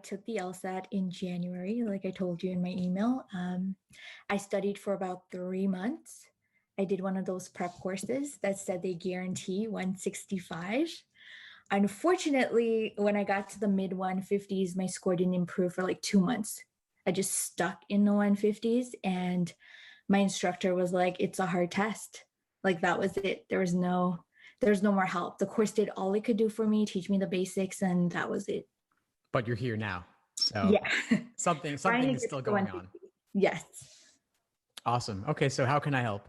took the LSAT in January, like I told you in my email. I studied for about 3 months. I did one of those prep courses that said they guarantee 165. Unfortunately, when I got to the mid 150s, my score didn't improve for like 2 months. I just stuck in the 150s, and my instructor was like, it's a hard test. Like that was it. There's no more help. The course did all it could do for me, teach me the basics, and that was it. But you're here now. So yeah. something is still going on. Yes. Awesome. Okay. So how can I help?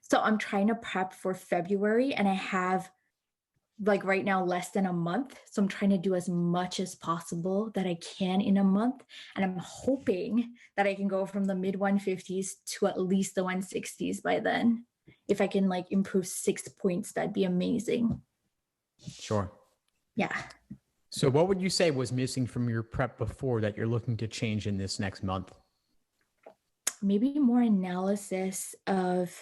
So I'm trying to prep for February, and I have like right now less than a month. So I'm trying to do as much as possible that I can in a month. And I'm hoping that I can go from the mid 150s to at least the 160s by then. If I can like improve 6 points, that'd be amazing. Sure. Yeah. So what would you say was missing from your prep before that you're looking to change in this next month? Maybe more analysis of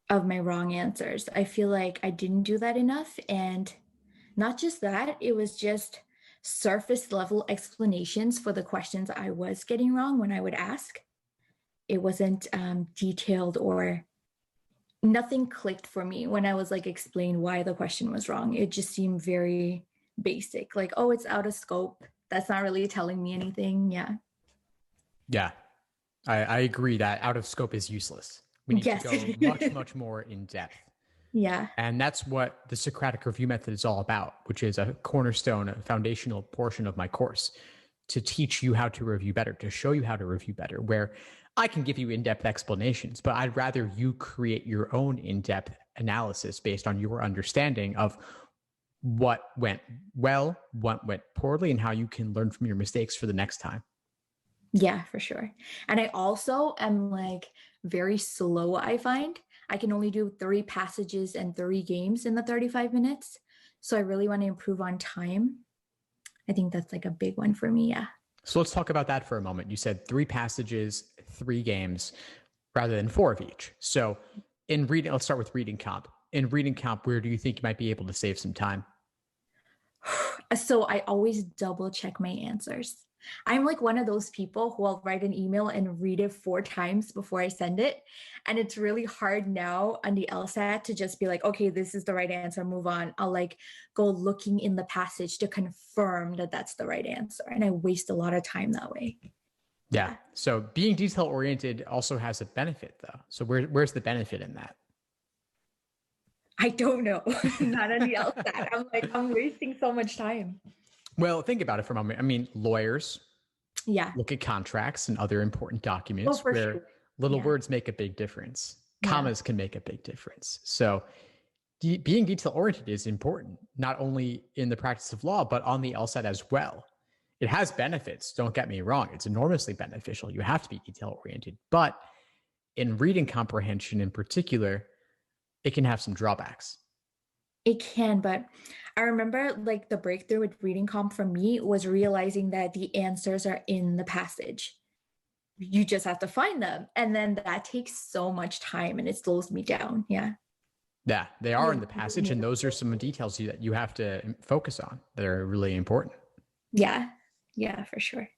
my wrong answers. I feel like I didn't do that enough. And not just that, it was just surface level explanations for the questions I was getting wrong when I would ask. It wasn't detailed, or nothing clicked for me when I was like explained why the question was wrong. It just seemed very basic, like, oh, it's out of scope. That's not really telling me anything. Yeah. Yeah. I agree that out of scope is useless. We need to go much, much more in depth. Yeah. And that's what the Socratic review method is all about, which is a cornerstone, a foundational portion of my course to teach you how to review better, to show you how to review better, where I can give you in-depth explanations, but I'd rather you create your own in-depth analysis based on your understanding of what went well, what went poorly, and how you can learn from your mistakes for the next time. Yeah, for sure. And I also am like very slow, I find. I can only do 3 passages and 3 games in the 35 minutes. So I really want to improve on time. I think that's like a big one for me. Yeah. So let's talk about that for a moment. You said 3 passages, 3 games, rather than 4 of each. So in reading, let's start with reading comp. In reading comp, where do you think you might be able to save some time? So I always double check my answers. I'm like one of those people who will write an email and read it 4 times before I send it. And it's really hard now on the LSAT to just be like, okay, this is the right answer, move on. I'll like go looking in the passage to confirm that that's the right answer. And I waste a lot of time that way. Yeah. So being detail oriented also has a benefit though. So where's the benefit in that? I don't know. Not on the LSAT. I'm like, I'm wasting so much time. Well, think about it for a moment. I mean, lawyers look at contracts and other important documents where little words make a big difference. Commas can make a big difference. So being detail-oriented is important, not only in the practice of law, but on the LSAT as well. It has benefits. Don't get me wrong. It's enormously beneficial. You have to be detail-oriented. But in reading comprehension in particular, it can have some drawbacks. It can, but I remember like the breakthrough with reading comp for me was realizing that the answers are in the passage. You just have to find them. And then that takes so much time and it slows me down. Yeah. Yeah, they are in the passage. And those are some details that you have to focus on that are really important. Yeah. Yeah, for sure.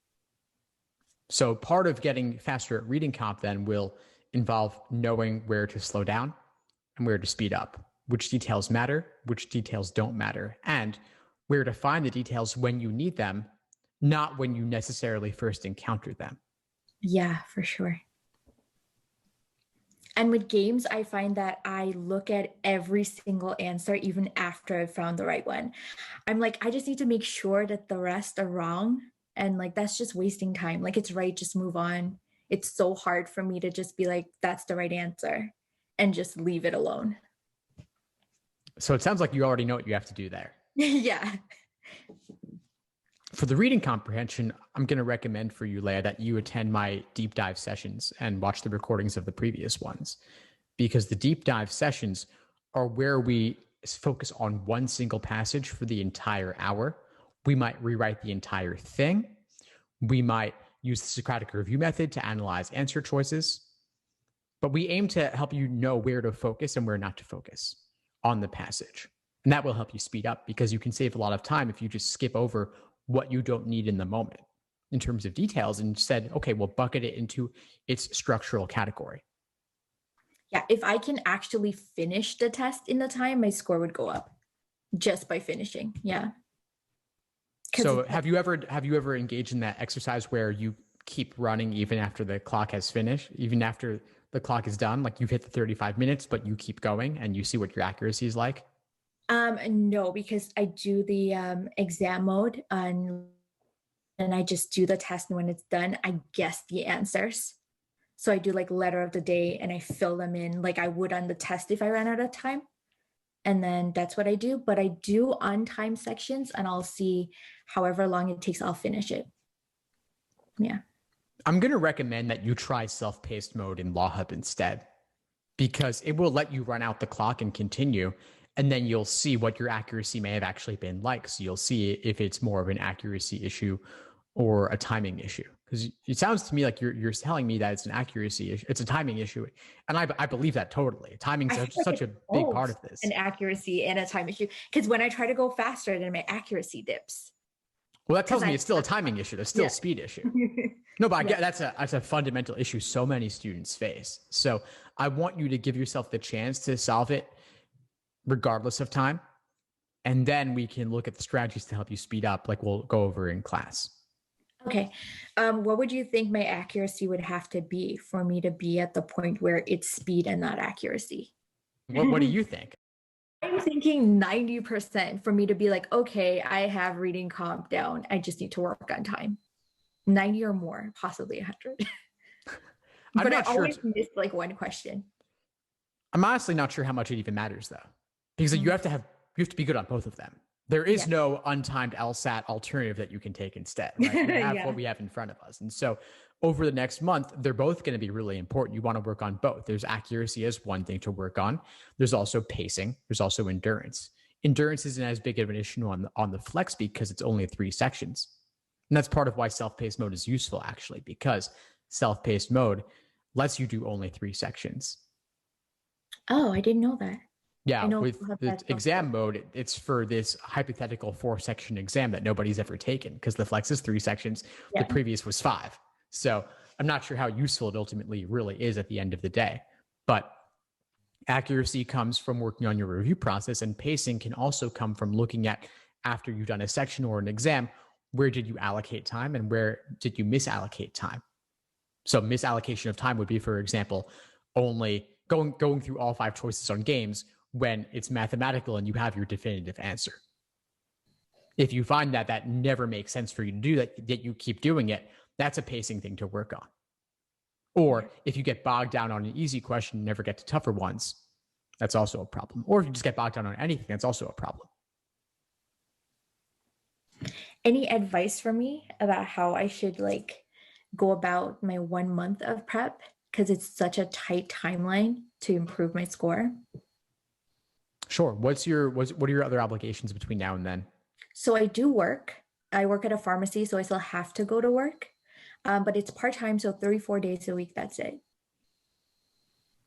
So part of getting faster at reading comp then will involve knowing where to slow down and where to speed up, which details matter, which details don't matter, and where to find the details when you need them, not when you necessarily first encounter them. Yeah, for sure. And with games, I find that I look at every single answer, even after I've found the right one. I'm like, I just need to make sure that the rest are wrong. And like, that's just wasting time. Like, it's right, just move on. It's so hard for me to just be like, that's the right answer and just leave it alone. So it sounds like you already know what you have to do there. Yeah. For the reading comprehension, I'm going to recommend for you, Leah, that you attend my deep dive sessions and watch the recordings of the previous ones, because the deep dive sessions are where we focus on one single passage for the entire hour. We might rewrite the entire thing. We might use the Socratic review method to analyze answer choices, but we aim to help you know where to focus and where not to focus on the passage. And that will help you speed up, because you can save a lot of time if you just skip over what you don't need in the moment in terms of details and said, okay, we'll bucket it into its structural category. Yeah, if I can actually finish the test in the time, my score would go up just by finishing. Yeah. So have you ever engaged in that exercise where you keep running even after the clock has finished, even after the clock is done? Like you've hit the 35 minutes, but you keep going and you see what your accuracy is like? No, because I do the exam mode and I just do the test, and when it's done, I guess the answers. So I do like letter of the day and I fill them in like I would on the test if I ran out of time. And then that's what I do. But I do on time sections and I'll see however long it takes, I'll finish it. Yeah. I'm going to recommend that you try self-paced mode in Law Hub instead, because it will let you run out the clock and continue. And then you'll see what your accuracy may have actually been like. So you'll see if it's more of an accuracy issue or a timing issue. Because it sounds to me like you're telling me that it's an accuracy issue, it's a timing issue, and I believe that totally. Timing is such a big part of this. An accuracy and a time issue, because when I try to go faster, then my accuracy dips. Well, that tells me it's still a timing issue. There's still a speed issue. No, but I get that's a fundamental issue so many students face. So I want you to give yourself the chance to solve it, regardless of time, and then we can look at the strategies to help you speed up, like we'll go over in class. Okay. What would you think my accuracy would have to be for me to be at the point where it's speed and not accuracy? What do you think? I'm thinking 90% for me to be like, okay, I have reading comp down. I just need to work on time. 90 or more, possibly 100. But I always miss like one question. I'm honestly not sure how much it even matters though, because you have to be good on both of them. There is no untimed LSAT alternative that you can take instead, right? We have what we have in front of us. And so over the next month, they're both going to be really important. You want to work on both. There's accuracy as one thing to work on. There's also pacing. There's also endurance. Endurance isn't as big of an issue on the flex because it's only 3 sections. And that's part of why self-paced mode is useful, actually, because self-paced mode lets you do only 3 sections. Oh, I didn't know that. Yeah, with the exam mode, it's for this hypothetical 4-section exam that nobody's ever taken, because the flex is 3 sections. The previous was 5. So I'm not sure how useful it ultimately really is at the end of the day. But accuracy comes from working on your review process, and pacing can also come from looking at, after you've done a section or an exam, where did you allocate time and where did you misallocate time? So misallocation of time would be, for example, only going through all 5 choices on games when it's mathematical and you have your definitive answer. If you find that never makes sense for you to do that you keep doing it, that's a pacing thing to work on. Or if you get bogged down on an easy question and never get to tougher ones, that's also a problem. Or if you just get bogged down on anything, that's also a problem. Any advice for me about how I should go about my 1 month of prep? Because it's such a tight timeline to improve my score. Sure. What are your other obligations between now and then? So I do work. I work at a pharmacy, so I still have to go to work. But it's part-time, so 34 days a week. That's it.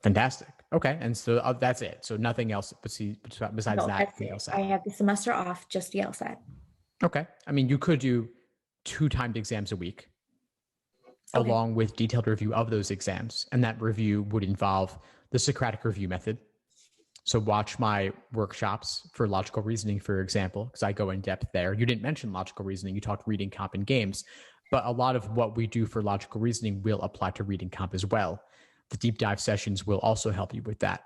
Fantastic. Okay. And so that's it. So nothing else besides that. I have the semester off, just the LSAT. Okay. I mean, you could do 2 timed exams a week, along with detailed review of those exams. And that review would involve the Socratic review method. So watch my workshops for logical reasoning, for example, because I go in depth there. You didn't mention logical reasoning. You talked reading comp and games, but a lot of what we do for logical reasoning will apply to reading comp as well. The deep dive sessions will also help you with that.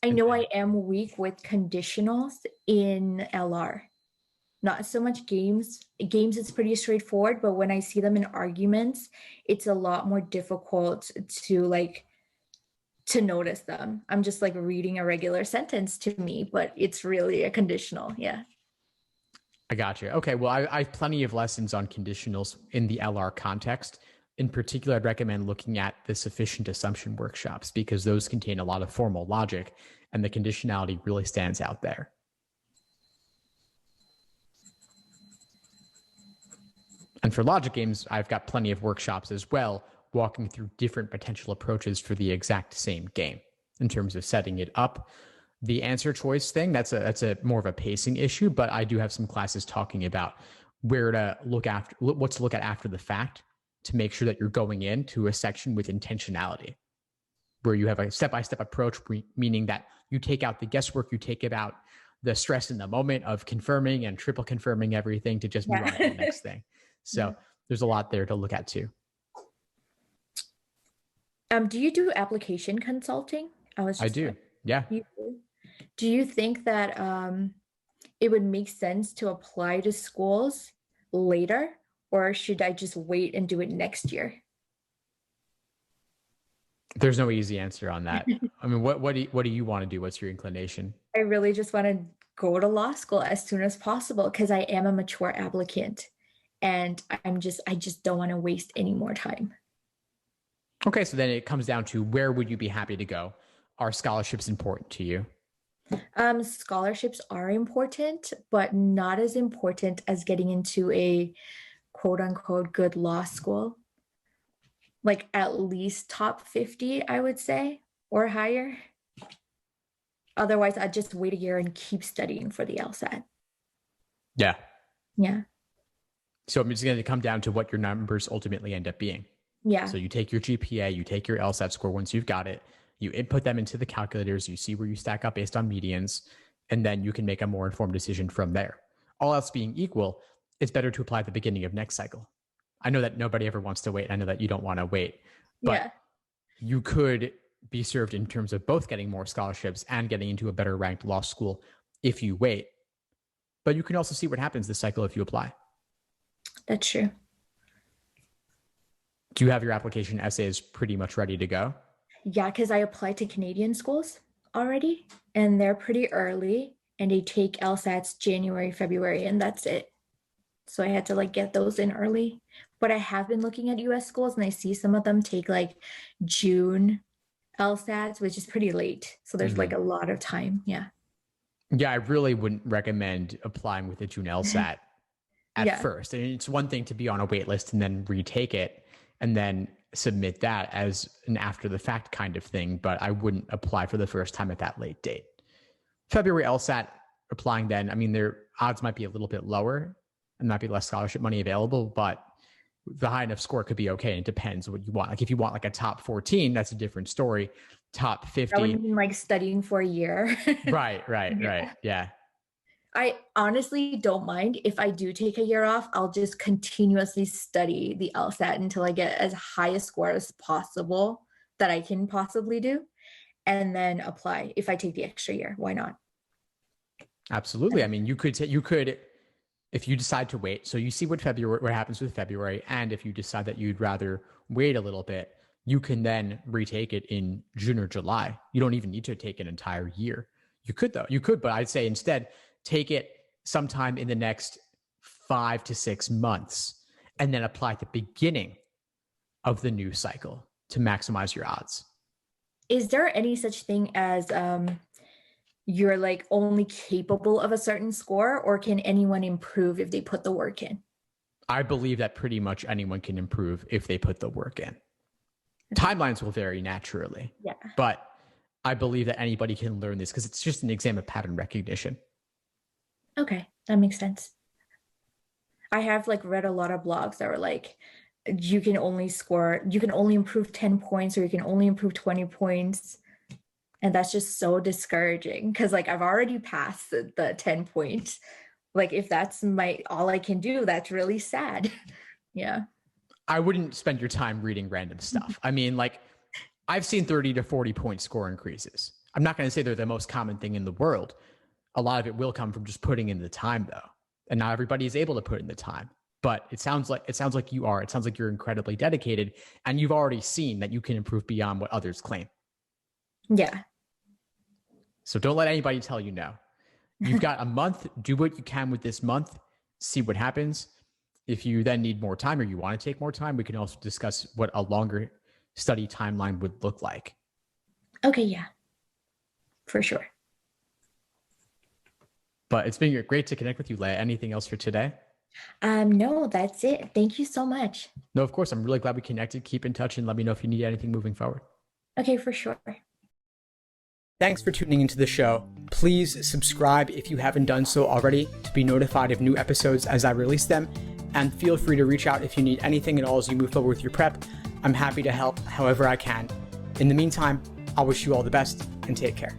I know I am weak with conditionals in LR. Not so much games. Games, it's pretty straightforward, but when I see them in arguments, it's a lot more difficult to notice them. I'm just reading a regular sentence to me, but it's really a conditional. Yeah. I got you. Okay. Well, I have plenty of lessons on conditionals in the LR context. In particular, I'd recommend looking at the sufficient assumption workshops, because those contain a lot of formal logic and the conditionality really stands out there. And for logic games, I've got plenty of workshops as well, walking through different potential approaches for the exact same game in terms of setting it up. The answer choice thing, that's a more of a pacing issue, but I do have some classes talking about where to look after, what to look at after the fact to make sure that you're going into a section with intentionality, where you have a step-by-step approach, meaning that you take out the guesswork, you take out the stress in the moment of confirming and triple confirming everything to just move on to the next thing. So there's a lot there to look at too. Do you do application consulting? I do. Yeah. Do you think that it would make sense to apply to schools later, or should I just wait and do it next year? There's no easy answer on that. I mean, what do you want to do? What's your inclination? I really just want to go to law school as soon as possible because I am a mature applicant and I just don't want to waste any more time. Okay, so then it comes down to where would you be happy to go? Are scholarships important to you? Scholarships are important, but not as important as getting into a quote unquote good law school. Like at least top 50, I would say, or higher. Otherwise, I'd just wait a year and keep studying for the LSAT. Yeah. Yeah. So it's going to come down to what your numbers ultimately end up being. Yeah. So you take your GPA, you take your LSAT score once you've got it, you input them into the calculators, you see where you stack up based on medians, and then you can make a more informed decision from there. All else being equal, it's better to apply at the beginning of next cycle. I know that nobody ever wants to wait. I know that you don't want to wait, but you could be served in terms of both getting more scholarships and getting into a better ranked law school if you wait. But you can also see what happens this cycle if you apply. That's true. Do you have your application essays pretty much ready to go? Yeah, because I applied to Canadian schools already, and they're pretty early, and they take LSATs January, February, and that's it. So I had to like get those in early. But I have been looking at US schools, and I see some of them take like June LSATs, which is pretty late. So there's like a lot of time. Yeah. Yeah, I really wouldn't recommend applying with a June LSAT at first. I mean, it's one thing to be on a wait list and then retake it and then submit that as an after the fact kind of thing, but I wouldn't apply for the first time at that late date. February LSAT, applying then, I mean, their odds might be a little bit lower and might be less scholarship money available, but the high enough score could be okay. It depends what you want. Like if you want like a top 14, that's a different story. Top 50. I wouldn't mean like studying for a year. Right. Yeah. I honestly don't mind if I do take a year off. I'll just continuously study the LSAT until I get as high a score as possible that I can possibly do, and then apply if I take the extra year. Why not? Absolutely. I mean, you could, if you decide to wait, so you see what happens with February, and if you decide that you'd rather wait a little bit, you can then retake it in June or July. You don't even need to take an entire year. You could though. You could, but I'd say instead take it sometime in the next 5 to 6 months and then apply at the beginning of the new cycle to maximize your odds. Is there any such thing as you're like only capable of a certain score, or can anyone improve if they put the work in? I believe that pretty much anyone can improve if they put the work in. Timelines will vary naturally, but I believe that anybody can learn this because it's just an exam of pattern recognition. Okay, that makes sense. I have like read a lot of blogs that were like, you can only improve 10 points, or you can only improve 20 points. And that's just so discouraging because like I've already passed the 10 points. Like if that's all I can do, that's really sad. Yeah. I wouldn't spend your time reading random stuff. I mean, like I've seen 30 to 40 point score increases. I'm not going to say they're the most common thing in the world. A lot of it will come from just putting in the time though. And not everybody is able to put in the time, but it sounds like you are. It sounds like you're incredibly dedicated and you've already seen that you can improve beyond what others claim. Yeah. So don't let anybody tell you no. You've got a month, do what you can with this month, see what happens. If you then need more time or you want to take more time, we can also discuss what a longer study timeline would look like. Okay, yeah, for sure. But it's been great to connect with you, Leah. Anything else for today? No, that's it. Thank you so much. No, of course. I'm really glad we connected. Keep in touch and let me know if you need anything moving forward. Okay, for sure. Thanks for tuning into the show. Please subscribe if you haven't done so already to be notified of new episodes as I release them. And feel free to reach out if you need anything at all as you move forward with your prep. I'm happy to help however I can. In the meantime, I wish you all the best and take care.